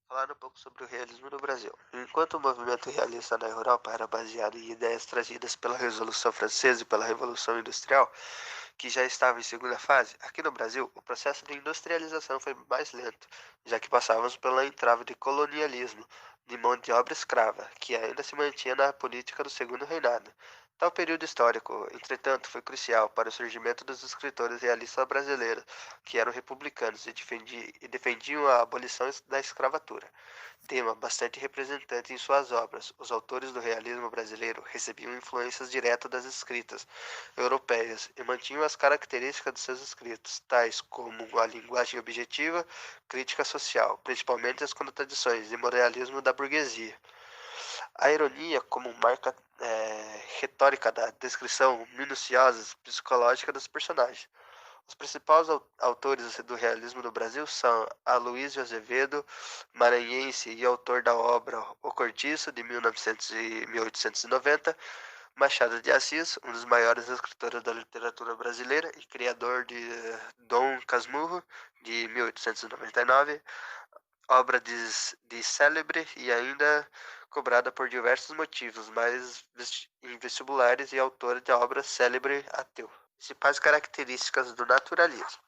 Falar um pouco sobre o realismo no Brasil. Enquanto o movimento realista na Europa era baseado em ideias trazidas pela Revolução Francesa e pela Revolução Industrial, que já estava em segunda fase, aqui no Brasil o processo de industrialização foi mais lento, já que passávamos pela entrave de colonialismo, de mão de obra escrava, que ainda se mantinha na política do segundo reinado. Tal período histórico, entretanto, foi crucial para o surgimento dos escritores realistas brasileiros, que eram republicanos e defendiam a abolição da escravatura, tema bastante representante em suas obras. Os autores do realismo brasileiro recebiam influências diretas das escritas europeias e mantinham as características de seus escritos, tais como a linguagem objetiva, crítica social, principalmente as contradições e moralismo da burguesia. A ironia como marca retórica da descrição minuciosa psicológica dos personagens. Os principais autores do realismo no Brasil são Aloysio Azevedo, maranhense e autor da obra O Cortiço, de 1900 e 1890, Machado de Assis, um dos maiores escritores da literatura brasileira e criador de Dom Casmurro, de 1899, obra de célebre e ainda cobrada por diversos motivos, mas em vestibulares e autora da obra célebre Ateu. Principais características do naturalismo: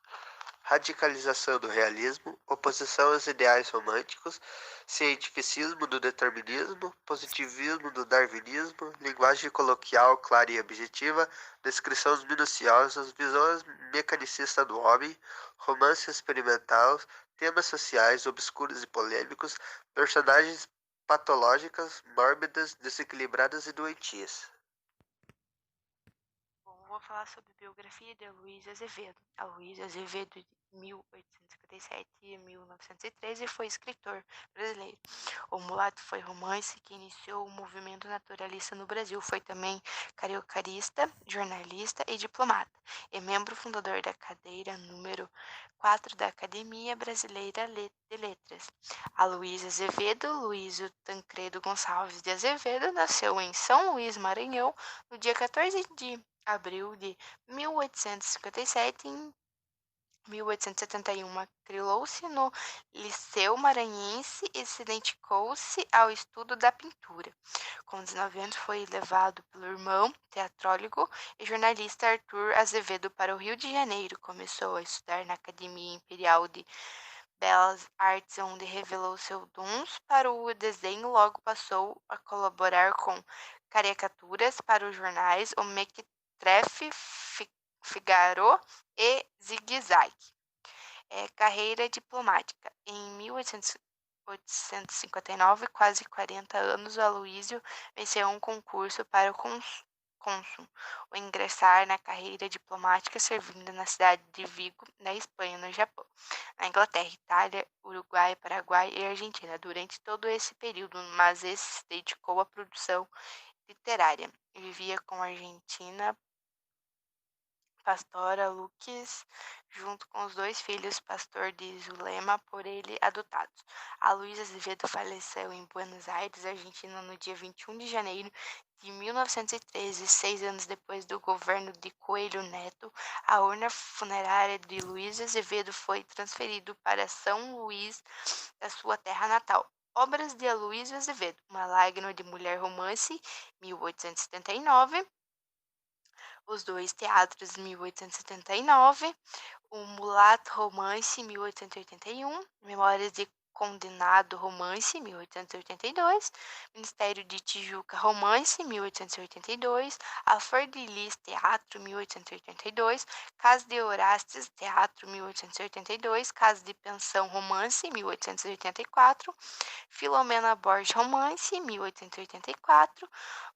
radicalização do realismo, oposição aos ideais românticos, cientificismo do determinismo, positivismo do darwinismo, linguagem coloquial clara e objetiva, descrições minuciosas, visões mecanicista do homem, romance experimental, temas sociais obscuros e polêmicos, personagens patológicas, mórbidas, desequilibradas e doentias. Bom, vou falar sobre a biografia de Aloysio Azevedo. Aloysio Azevedo, de 1857 a 1913, foi escritor brasileiro. O Mulato foi romance que iniciou o movimento naturalista no Brasil. Foi também cariocarista, jornalista e diplomata. É membro fundador da cadeira número 4 da Academia Brasileira de Letras. Aloysio Azevedo, Luísio Tancredo Gonçalves de Azevedo, nasceu em São Luís, Maranhão, no dia 14 de abril de 1857. Em 1871, matriculou-se no Liceu Maranhense e se dedicou-se ao estudo da pintura. Com 19 anos, foi levado pelo irmão, teatrólogo e jornalista Arthur Azevedo para o Rio de Janeiro. Começou a estudar na Academia Imperial de Belas Artes, onde revelou seus dons para o desenho. Logo passou a colaborar com caricaturas para os jornais O Mequetrefe, Figaro e Zig Zag. Carreira diplomática. Em 1859, quase 40 anos, o Aloysio venceu um concurso para o cônsul, o ingressar na carreira diplomática, servindo na cidade de Vigo, na Espanha, no Japão, na Inglaterra, Itália, Uruguai, Paraguai e Argentina durante todo esse período, mas esse se dedicou à produção literária. Vivia com a Argentina Pastora Luques, junto com os dois filhos, Pastor de Zulema, por ele adotados. A Luísa Azevedo faleceu em Buenos Aires, Argentina, no dia 21 de janeiro de 1913, 6 anos depois do governo de Coelho Neto. A urna funerária de Luísa Azevedo foi transferida para São Luís, da sua terra natal. Obras de Aloysio Azevedo: Uma Lágrima de Mulher, romance, 1879. Os Dois Teatros, 1879, O Mulato, romance, 1881, Memórias de Condenado, romance, 1882, Ministério de Tijuca, romance, 1882, A Flor de Lis, teatro, 1882, Casa de Horácios, teatro, 1882, Casa de Pensão, romance, 1884, Filomena Borges, romance, 1884,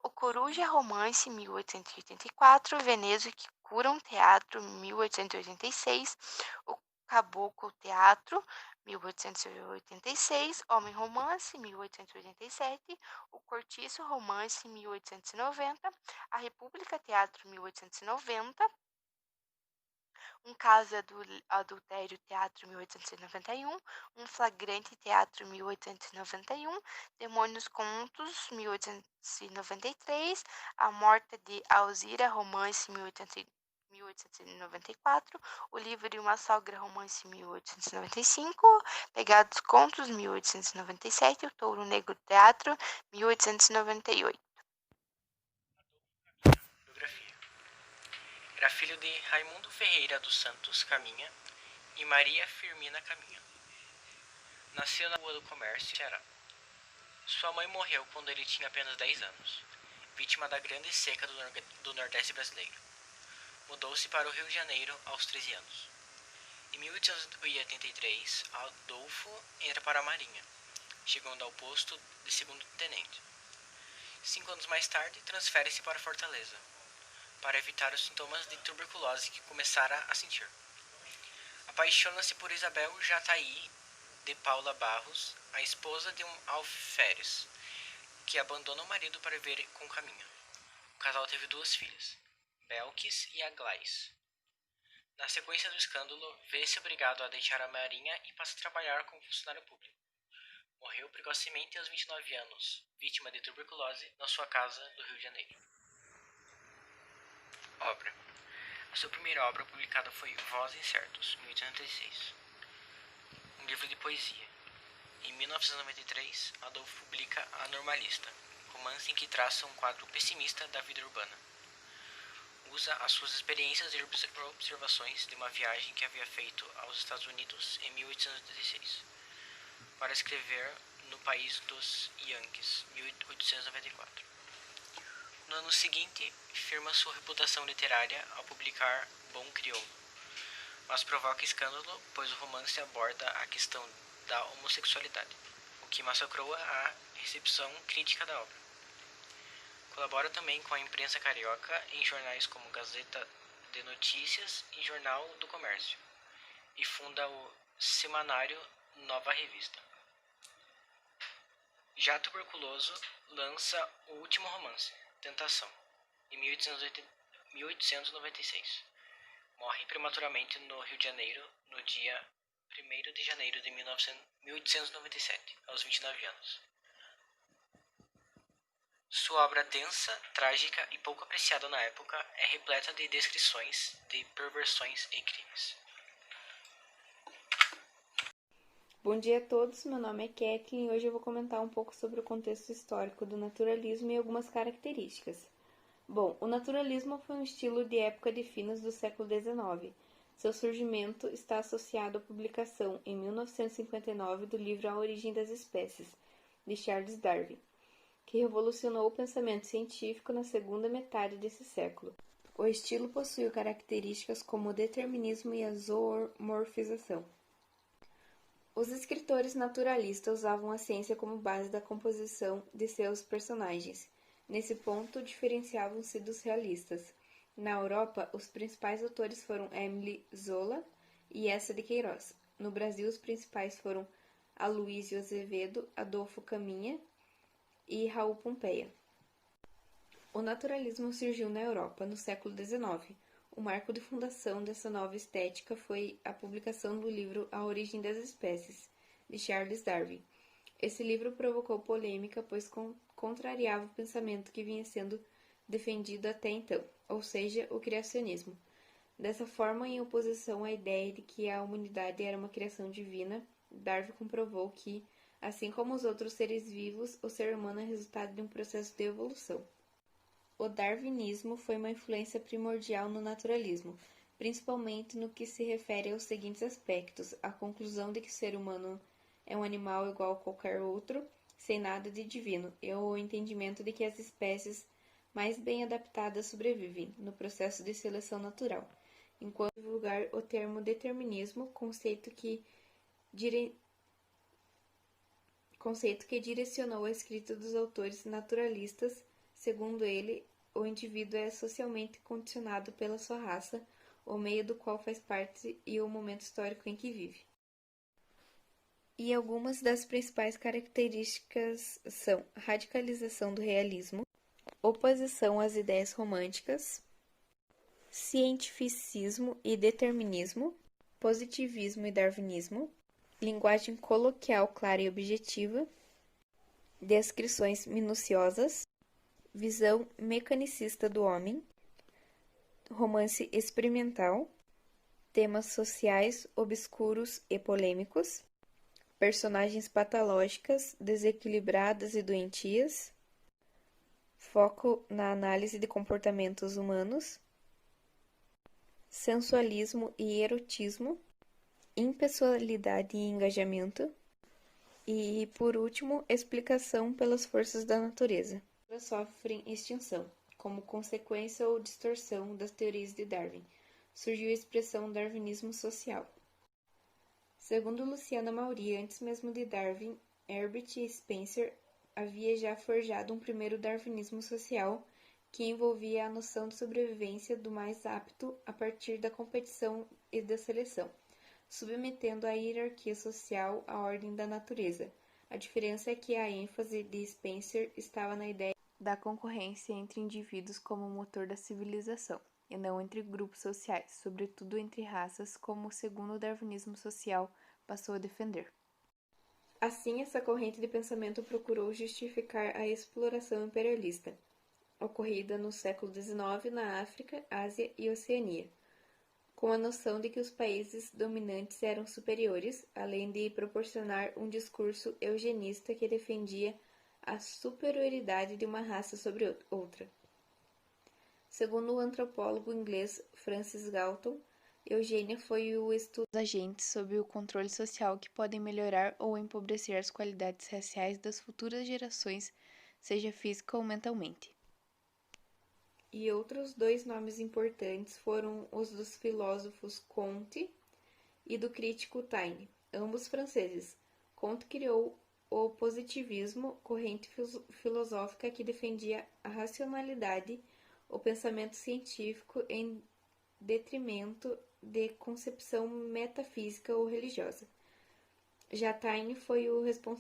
O Coruja, romance, 1884, Veneza que Curam, teatro, 1886, O Caboclo, teatro, 1886, Homem Romance, 1887, O Cortiço, romance, 1890, A República, teatro, 1890, Um Caso Adultério, teatro, 1891, Um Flagrante, teatro, 1891, Demônios Contos, 1893, A Morte de Alzira, romance, 1894, O Livro e uma Sogra, romance, 1895, Pegados Contos, 1897, O Touro Negro, teatro, 1898. Biografia. Era filho de Raimundo Ferreira dos Santos Caminha e Maria Firmina Caminha. Nasceu na Rua do Comércio, Ceará. Sua mãe morreu quando ele tinha apenas 10 anos, vítima da grande seca do Nordeste brasileiro. Mudou-se para o Rio de Janeiro aos 13 anos. Em 1883, Adolfo entra para a Marinha, chegando ao posto de segundo-tenente. 5 anos mais tarde, transfere-se para Fortaleza, para evitar os sintomas de tuberculose que começara a sentir. Apaixona-se por Isabel Jataí de Paula Barros, a esposa de um alferes, que abandona o marido para viver com Caminha. O casal teve 2 filhas, Belkis e Aglais. Na sequência do escândalo, vê-se obrigado a deixar a marinha e passa a trabalhar como funcionário público. Morreu precocemente aos 29 anos, vítima de tuberculose, na sua casa do Rio de Janeiro. Obra. A sua primeira obra publicada foi Voz Incertos, em 1886, um livro de poesia. Em 1993, Adolfo publica A Normalista, romance em que traça um quadro pessimista da vida urbana. Usa as suas experiências e observações de uma viagem que havia feito aos Estados Unidos em 1816, para escrever No País dos Yankees, 1894. No ano seguinte, firma sua reputação literária ao publicar Bom Crioulo, mas provoca escândalo, pois o romance aborda a questão da homossexualidade, o que massacrou a recepção crítica da obra. Colabora também com a imprensa carioca em jornais como Gazeta de Notícias e Jornal do Comércio, e funda o semanário Nova Revista. Já tuberculoso, lança o último romance, Tentação, em 1896. Morre prematuramente no Rio de Janeiro, no dia 1º de janeiro de 1897, aos 29 anos. Sua obra densa, trágica e pouco apreciada na época é repleta de descrições de perversões e crimes. Bom dia a todos, meu nome é Kathleen e hoje eu vou comentar um pouco sobre o contexto histórico do naturalismo e algumas características. Bom, o naturalismo foi um estilo de época de finos do século XIX. Seu surgimento está associado à publicação, em 1959, do livro A Origem das Espécies, de Charles Darwin, que revolucionou o pensamento científico na segunda metade desse século. O estilo possui características como o determinismo e a zoomorfização. Os escritores naturalistas usavam a ciência como base da composição de seus personagens. Nesse ponto, diferenciavam-se dos realistas. Na Europa, os principais autores foram Émile Zola e Eça de Queiroz. No Brasil, os principais foram Aloísio Azevedo, Adolfo Caminha e Raul Pompeia. O naturalismo surgiu na Europa no século XIX. O marco de fundação dessa nova estética foi a publicação do livro A Origem das Espécies, de Charles Darwin. Esse livro provocou polêmica, pois contrariava o pensamento que vinha sendo defendido até então, ou seja, o criacionismo. Dessa forma, em oposição à ideia de que a humanidade era uma criação divina, Darwin comprovou que, assim como os outros seres vivos, o ser humano é resultado de um processo de evolução. O darwinismo foi uma influência primordial no naturalismo, principalmente no que se refere aos seguintes aspectos: a conclusão de que o ser humano é um animal igual a qualquer outro, sem nada de divino, e o entendimento de que as espécies mais bem adaptadas sobrevivem no processo de seleção natural, enquanto divulgar o termo determinismo, conceito que direcionou a escrita dos autores naturalistas. Segundo ele, o indivíduo é socialmente condicionado pela sua raça, o meio do qual faz parte e o momento histórico em que vive. E algumas das principais características são radicalização do realismo, oposição às ideias românticas, cientificismo e determinismo, positivismo e darwinismo, linguagem coloquial clara e objetiva, descrições minuciosas, visão mecanicista do homem, romance experimental, temas sociais obscuros e polêmicos, personagens patológicas, desequilibradas e doentias, foco na análise de comportamentos humanos, sensualismo e erotismo, impessoalidade e engajamento, e, por último, explicação pelas forças da natureza. Elas sofrem extinção. Como consequência ou distorção das teorias de Darwin, surgiu a expressão darwinismo social. Segundo Luciana Mauri, antes mesmo de Darwin, Herbert Spencer havia já forjado um primeiro darwinismo social que envolvia a noção de sobrevivência do mais apto a partir da competição e da seleção, submetendo a hierarquia social à ordem da natureza. A diferença é que a ênfase de Spencer estava na ideia da concorrência entre indivíduos como motor da civilização, e não entre grupos sociais, sobretudo entre raças, como o segundo darwinismo social passou a defender. Assim, essa corrente de pensamento procurou justificar a exploração imperialista, ocorrida no século XIX na África, Ásia e Oceania, com a noção de que os países dominantes eram superiores, além de proporcionar um discurso eugenista que defendia a superioridade de uma raça sobre outra. Segundo o antropólogo inglês Francis Galton, eugênia foi o estudo dos agentes sob o controle social que podem melhorar ou empobrecer as qualidades raciais das futuras gerações, seja física ou mentalmente. E outros dois nomes importantes foram os dos filósofos Comte e do crítico Taine, ambos franceses. Comte criou o positivismo, corrente filosófica que defendia a racionalidade, o pensamento científico em detrimento de concepção metafísica ou religiosa. Já Taine foi o responsável